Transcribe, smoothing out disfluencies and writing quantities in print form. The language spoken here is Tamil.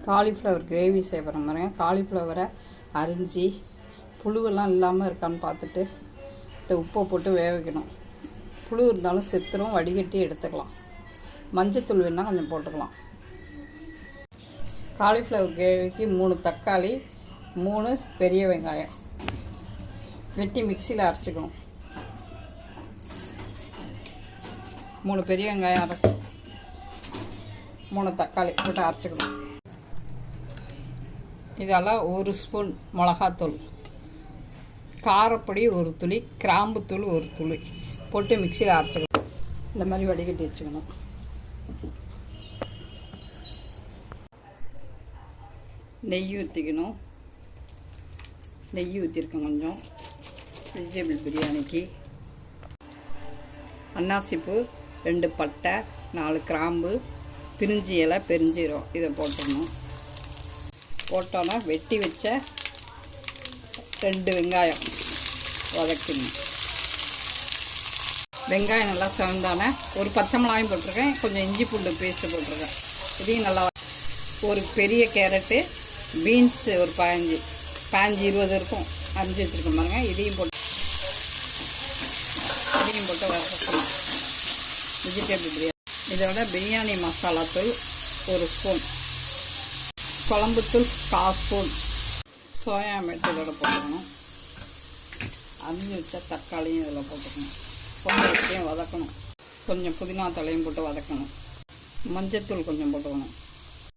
காலிஃப்ளவர் கிரேவி செய்ய போகிறோம் பாருங்க. காலிஃப்ளவரை அரிஞ்சு புழுவெல்லாம் இல்லாமல் இருக்கான்னு பார்த்துட்டு இந்த உப்பை போட்டு வேக வைக்கணும். புழு இருந்தாலும் செத்துரும், வடிகட்டி எடுத்துக்கலாம். மஞ்சத்தூள் வேணால் கொஞ்சம் போட்டுக்கலாம். காலிஃப்ளவர் கிரேவிக்கு 3 தக்காளி, 3 பெரிய வெங்காயம் வெட்டி மிக்சியில் அரைச்சிக்கணும். 3 பெரிய வெங்காயம் அரைச்சி 3 தக்காளி போட்டு அரைச்சிக்கணும். இதெல்லாம் 1 ஸ்பூன் மிளகாத்தூள், காரப்பொடி 1 துளி, கிராம்புத்தூள் 1 துளி போட்டு மிக்சியில் அரைச்சிக்கணும். இந்த மாதிரி வடிகட்டி வச்சுக்கணும். நெய் ஊற்றிக்கணும். நெய் ஊற்றிருக்கேன் கொஞ்சம். வெஜிடபிள் பிரியாணிக்கு அன்னாசிப்பூ, 2 பட்டை, 4 கிராம்பு, பிரிஞ்சி இலை, பெருஞ்சீரகம் இதை போட்டுடணும். போட்டோன்னா வெட்டி வச்ச 2 வெங்காயம் வதக்கணும். வெங்காயம் நல்லா செவந்தானே 1 பச்சை மிளகாயும் போட்டிருக்கேன், கொஞ்சம் இஞ்சி பூண்டு பேஸ்ட்டு போட்டிருக்கேன். இதையும் நல்லா 1 பெரிய கேரட்டு, பீன்ஸ் ஒரு 15-20 இருக்கும் அரிஞ்சு வச்சுருக்கோம் பாருங்க. இதையும் போட்டு வதக்கணும். வெஜிடபிள் பிரியாணி. இதோட பிரியாணி மசாலா தூள் 1 ஸ்பூன், குழம்புத்தூள் 1/4 ஸ்பூன், சோயா மெட்டு இதோட போட்டுக்கணும். அரிஞ்சு வச்ச தக்காளியும் இதில் போட்டுக்கணும். கொஞ்சம் வதக்கணும். கொஞ்சம் புதினா தலையும் போட்டு வதக்கணும். மஞ்சத்தூள் கொஞ்சம் போட்டுக்கணும்.